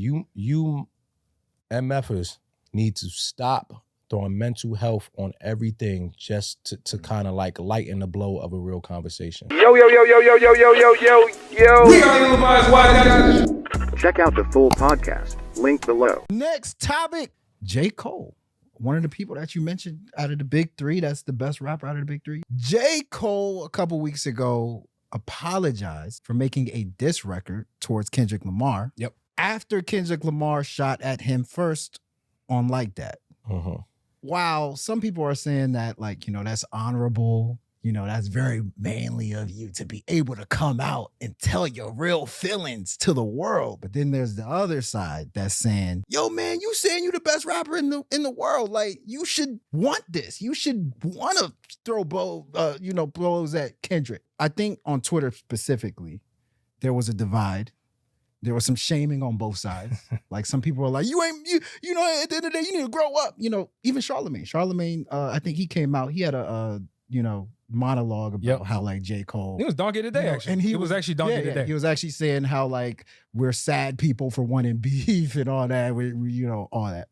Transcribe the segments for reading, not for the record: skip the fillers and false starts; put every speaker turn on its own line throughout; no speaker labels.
You MFers need to stop throwing mental health on everything just to kind of like lighten the blow of a real conversation.
Yo. We are Check out the full podcast. Link below.
Next topic, J. Cole. One of the people that you mentioned out of the big three, that's the best rapper out of the big three. J. Cole, a couple weeks ago, apologized for making a diss record towards Kendrick Lamar.
Yep.
After Kendrick Lamar shot at him first on Like That.
Mm-hmm.
While some people are saying that, like, you know, that's honorable, you know, that's very manly of you to be able to come out and tell your real feelings to the world. But then there's the other side that's saying, yo, man, you saying you the best rapper in the world. Like, you should want this. You should want to throw blows at Kendrick. I think on Twitter specifically, there was a divide. There was some shaming on both sides. Like, some people were like, you know, at the end of the day, you need to grow up. You know, even Charlemagne, I think he came out, he had a monologue about how, like, J. Cole.
It was Donkey Today, actually. And he was actually Donkey Today.
He was actually saying how, like, we're sad people for wanting beef and all that, all that.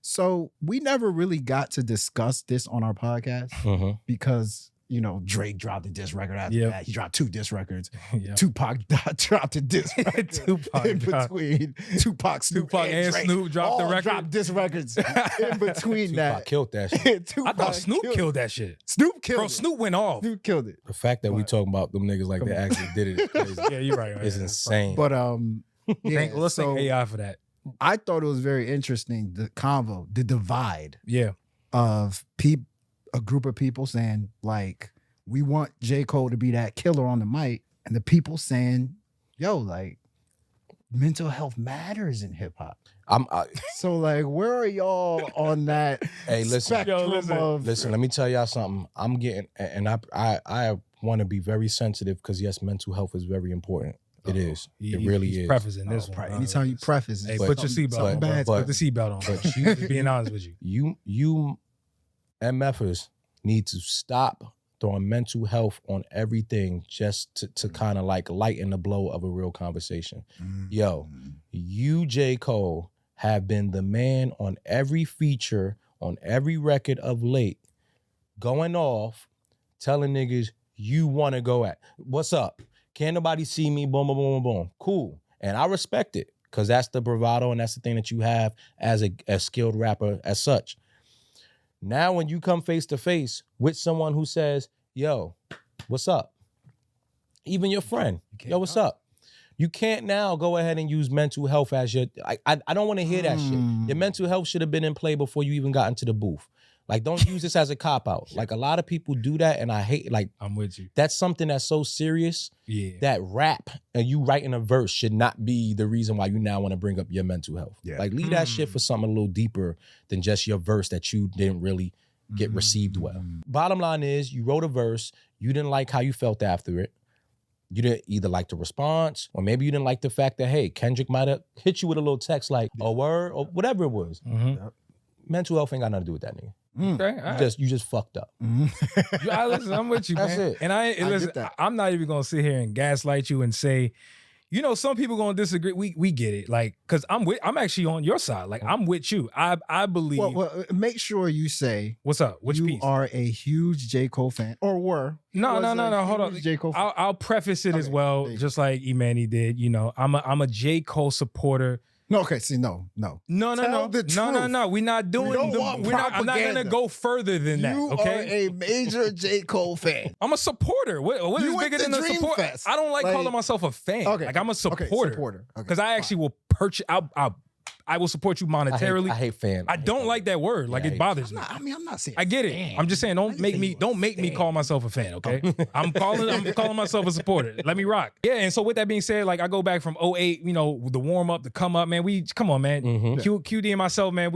So we never really got to discuss this on our podcast because, you know, Drake dropped a diss record after that. He dropped 2 diss records. Tupac dropped a diss record in between. Tupac
and Snoop dropped the record.
Dropped diss records in between that.
Tupac killed that shit.
I thought Snoop killed that shit.
Snoop killed it.
Snoop went off.
Snoop killed it.
The fact that we talking about them niggas like they actually did it is crazy.
Yeah, you're right.
It's insane.
But
let's thank AI for that.
I thought it was very interesting, the convo, the divide of a group of people saying, like, we want J. Cole to be that killer on the mic, and the people saying, yo, like, mental health matters in hip hop. So, like, where are y'all on that spectrum
listen, let me tell y'all something. I'm getting, and I want to be very sensitive because, yes, mental health is very important. It is. It really is.
Prefacing this one.
Anytime you preface it,
put your seatbelt on. Put the seatbelt on.
But you,
being honest with you.
You MFers need to stop throwing mental health on everything just to kind of like lighten the blow of a real conversation. Yo, you, J. Cole, have been the man on every feature, on every record of late, going off, telling niggas you want to go at. What's up? Can't nobody see me? Boom, boom, boom, boom. Cool. And I respect it because that's the bravado and that's the thing that you have as a skilled rapper as such. Now, when you come face to face with someone who says, yo, what's up? Even your friend, yo, what's up? You can't now go ahead and use mental health as your, I don't want to hear that shit. Your mental health should have been in play before you even got into the booth. Like, don't use this as a cop-out. Like, a lot of people do that, and I hate, like,
I'm with you.
That's something that's so serious that rap and you writing a verse should not be the reason why you now want to bring up your mental health. Like, leave that shit for something a little deeper than just your verse that you didn't really get received well. Bottom line is, you wrote a verse, you didn't like how you felt after it. You didn't either like the response, or maybe you didn't like the fact that, hey, Kendrick might have hit you with a little text like, a word, or whatever it was. Mental health ain't got nothing to do with that nigga. Okay, you just fucked up.
Listen, I'm with you, man.
That's it.
And listen, I'm not even gonna sit here and gaslight you and say, you know, some people gonna disagree. We get it, like, cause I'm actually on your side. Like, I'm with you. I believe.
Well, make sure you say
what's up. Which
you
piece?
are a huge J. Cole fan, or were?
No. Hold on.
J. Cole fan.
I'll preface it as well, just like Emanny did. You know, I'm a J. Cole supporter.
No, okay. See, no.
We're not doing. I'm not gonna go further than that. Okay,
you are a major J. Cole fan.
I'm a supporter. What is bigger than a support?
Fest.
I don't like calling myself a fan. Okay, like, I'm a supporter. Because I actually will purchase. I will support you monetarily.
I hate fan.
I don't like that word. Like, it bothers me.
I'm not saying.
I get it.
Fan.
I'm just saying, don't make me call myself a fan, okay? I'm calling myself a supporter. Let me rock. Yeah, and so with that being said, like, I go back from 2008, you know, the warm up, the come up, man. Come on, man. QD and myself, man.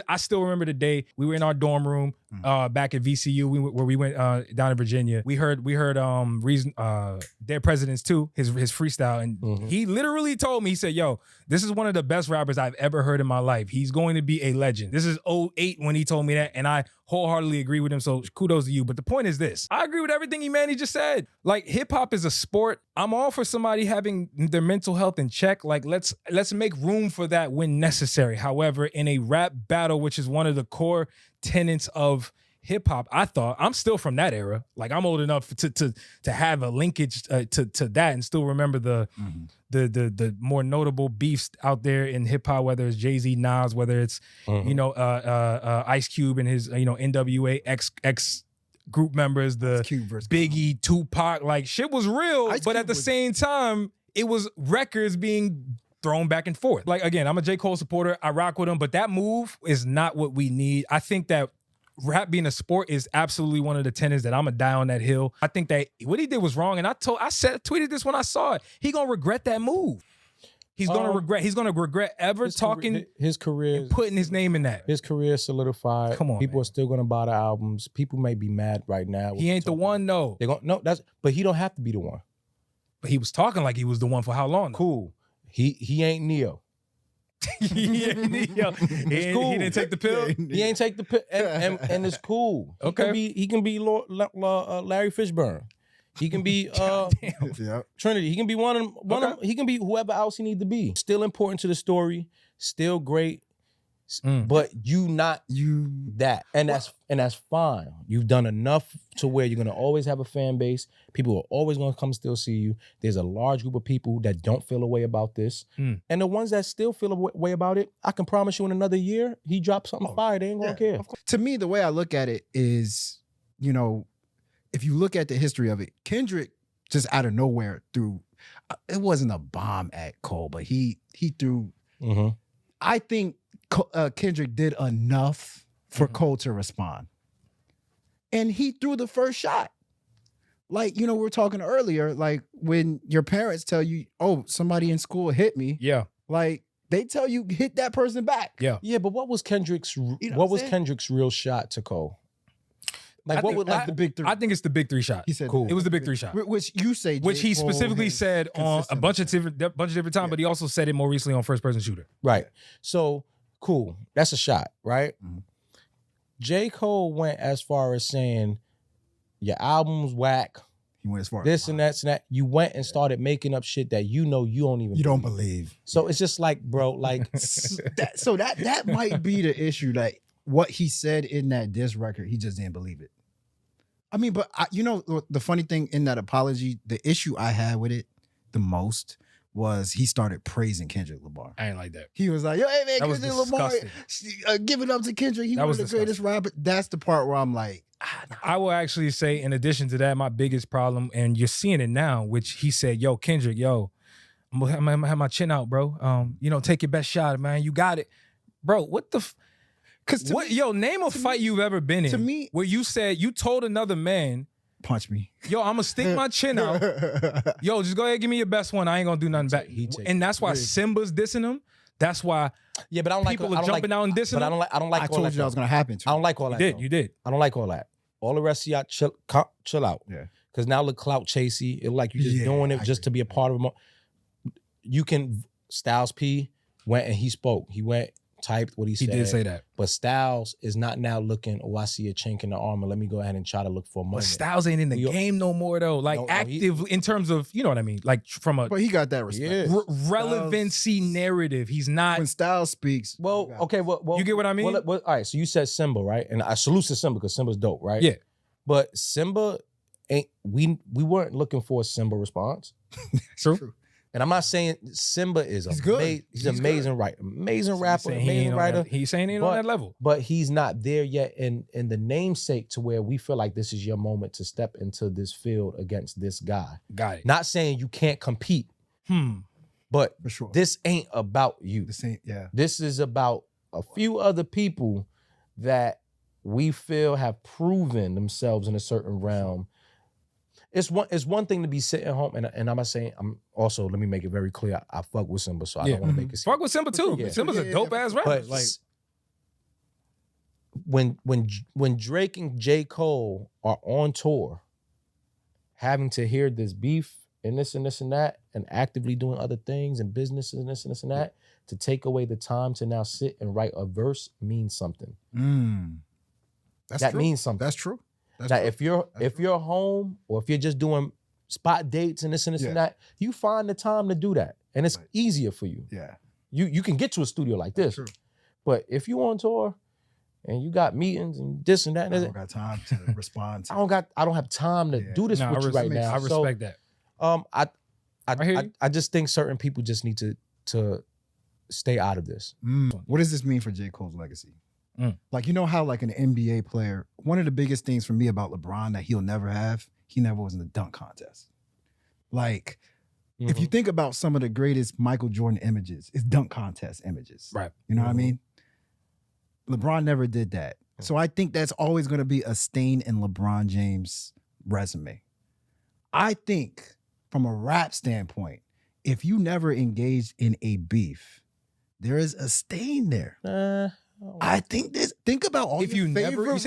I still remember the day we were in our dorm room back at VCU, where we went down in Virginia. We heard Dead Presidents 2, his freestyle, and he literally told me, he said, yo, this is one of the best rappers I've ever heard in my life. He's going to be a legend. This is 2008 when he told me that, and I wholeheartedly agree with him. So kudos to you. But the point is this. I agree with everything Emanny just said. Like, hip hop is a sport. I'm all for somebody having their mental health in check. Like, let's make room for that when necessary. However, in a rap battle, which is one of the core tenets of hip hop, I thought, I'm still from that era. Like, I'm old enough to have a linkage to that and still remember the more notable beefs out there in hip hop, whether it's Jay-Z, Nas, whether it's Ice Cube and his NWA X group members, the Biggie, Tupac, like shit was real, but at the same time, it was records being thrown back and forth. Like, again, I'm a J. Cole supporter. I rock with him, but that move is not what we need. I think that rap being a sport is absolutely one of the tenets that I'm gonna die on that hill. I think that what he did was wrong, and I tweeted this when I saw it. He gonna regret that move. He's gonna regret. He's gonna regret ever talking
his career,
and putting his name in that.
His career is solidified.
Come on,
people
man.
are still gonna buy the albums. People may be mad right now.
He ain't the one, though.
They're gonna but he don't have to be the one.
But he was talking like he was the one for how long?
Cool. He ain't Neo.
He didn't take the pill.
He ain't take the pill, and it's cool.
Okay.
He can be Larry Fishburne. He can be Trinity. He can be one of them. He can be whoever else he need to be. Still important to the story. Still great. But you that, and that's fine. You've done enough to where you're gonna always have a fan base. People are always gonna come still see you. There's a large group of people that don't feel a way about this, and the ones that still feel a way about it, I can promise you, in another year, he drops something fire. They ain't gonna care.
To me, the way I look at it is, if you look at the history of it, Kendrick just out of nowhere threw. It wasn't a bomb at Cole, but he threw. I think Kendrick did enough for Cole to respond. And he threw the first shot. Like, we were talking earlier, like when your parents tell you, oh, somebody in school hit me.
Yeah.
Like, they tell you, hit that person back.
Yeah.
Yeah, but what was Kendrick's Kendrick's real shot to Cole? Like,
the big three?
I think it's the big three shot.
He said
cool.
It was the big three shot.
Which you say,
which he specifically said on a bunch of different times, but he also said it more recently on First Person Shooter.
Right. So, cool. That's a shot, right? J. Cole went as far as saying, your album's whack.
He went as far
this and that. You went and started making up shit that you don't even
don't believe.
So it's just like, bro, like
that might be the issue. Like, what he said in that diss record, he just didn't believe it. I mean, but the funny thing in that apology, the issue I had with it the most was he started praising Kendrick Lamar.
I ain't like that.
He was like, yo, hey man,
that
Kendrick Lamar, give it up to Kendrick. He one of the greatest rappers. That's the part where I'm like,
I will actually say, in addition to that, my biggest problem, and you're seeing it now, which he said, yo, Kendrick, I'm gonna have my chin out, bro. Take your best shot, man. You got it. Bro, what the name a fight you've ever been in.
To me,
where you said you told another man,
punch me.
Yo, I'm gonna stick my chin out. Yo, just go ahead, give me your best one. I ain't gonna do nothing back. And that's why Symba's dissing him. That's why
but I don't
people are jumping out and dissing him.
But I don't like
I
all
told
that.
You that was gonna happen too.
I don't like all that.
You did.
I don't like all that. All the rest of y'all chill out.
Yeah.
Because now look clout chasey. It like you just doing it just to be a part of it. You can Styles P went and he spoke. He went, typed what he said.
He did say that.
But Styles is not now looking, I see a chink in the armor. Let me go ahead and try to look for a moment.
But Styles ain't in the game no more, though. Like, active in terms of, you know what I mean? Like, from a...
But he got that respect.
Relevancy narrative. He's not...
When Styles speaks...
Well, okay, well...
You get what I mean?
All right, so you said Symba, right? And I salute to Symba because Symba's dope, right?
Yeah.
But Symba ain't... We weren't looking for a Symba response.
True.
And I'm not saying Symba is
good.
He's amazing, right? Amazing rapper, amazing writer.
He's saying he ain't on that level.
But he's not there yet in the namesake to where we feel like this is your moment to step into this field against this guy.
Got it.
Not saying you can't compete. But
for sure.
This ain't about you. This is about a few other people that we feel have proven themselves in a certain realm. It's one thing to be sitting home, and I'm not saying, I'm also, let me make it very clear, I fuck with Symba, so I don't want to make it
fuck with Symba too. Symba's a dope ass rapper.
But like, when Drake and J. Cole are on tour, having to hear this beef and this and this and that, and actively doing other things and businesses and this and that, to take away the time to now sit and write a verse means something. that
true.
means something.
That's true. That's
That
true.
if you're home or if you're just doing spot dates and this and this and that, you find the time to do that, and it's easier for you.
Yeah.
You can get to a studio like this,
True.
but if you on tour and you got meetings and this and that,
I don't got time to respond to.
I don't have time to do this with you right now.
I respect that.
I just think certain people just need to stay out of this.
What does this mean for J. Cole's legacy? Like, you know how like an NBA player, one of the biggest things for me about LeBron that he'll never have, he never was in the dunk contest. Like, if you think about some of the greatest Michael Jordan images, it's dunk contest images.
Right.
You know what I mean? LeBron never did that. So I think that's always going to be a stain in LeBron James' resume. I think from a rap standpoint, if you never engaged in a beef, there is a stain there. I think this. Think about all
If you never engaged,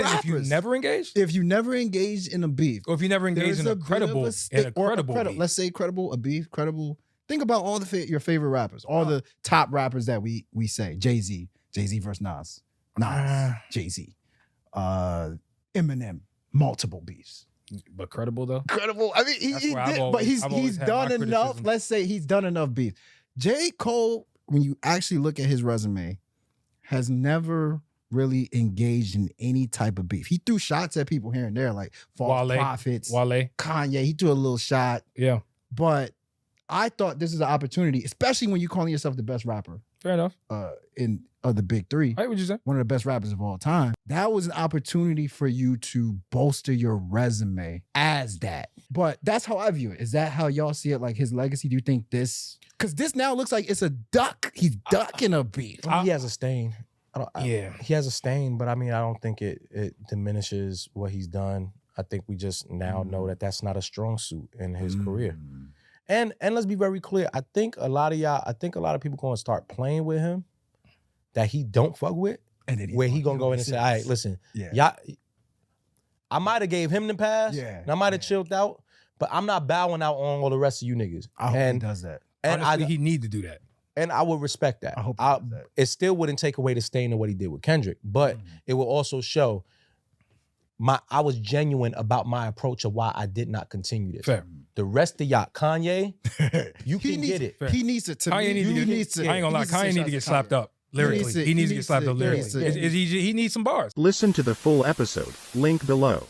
if you never engaged in a beef,
or if you never engaged in a credible beef.
Let's say credible, a beef, credible. Think about all your favorite rappers, all the top rappers that we say. Jay-Z versus Nas, Jay-Z, Eminem, multiple beefs.
But credible though.
Credible. I mean, he's done enough. Let's say he's done enough beef. J. Cole, when you actually look at his resume, has never really engaged in any type of beef. He threw shots at people here and there, like false prophets, Kanye. He threw a little shot.
Yeah.
But I thought this is an opportunity, especially when you're calling yourself the best rapper.
Fair enough.
Of the big three.
What you say?
One of the best rappers of all time. That was an opportunity for you to bolster your resume as that. But that's how I view it. Is that how y'all see it? Like his legacy? Do you think this? Because this now looks like it's a duck. He's ducking a beef.
He has a stain. He has a stain, but I mean, I don't think it diminishes what he's done. I think we just now know that that's not a strong suit in his career. And let's be very clear. I think a lot of people going to start playing with him that he don't fuck with, and then where he gonna go in and say, all right, listen, y'all, I might have gave him the pass, and I might have chilled out, but I'm not bowing out on all the rest of you niggas.
I hope he does that.
And
honestly, he need to do that.
And I would respect that.
I hope he does that.
It still wouldn't take away the stain of what he did with Kendrick, but it will also show I was genuine about my approach of why I did not continue this.
Fair.
The rest of y'all, Kanye, you can get it.
He needs it to.
I ain't gonna lie. Kanye need to get slapped up lyrically. He needs to get slapped up lyrically. He needs some bars.
Listen to the full episode, link below.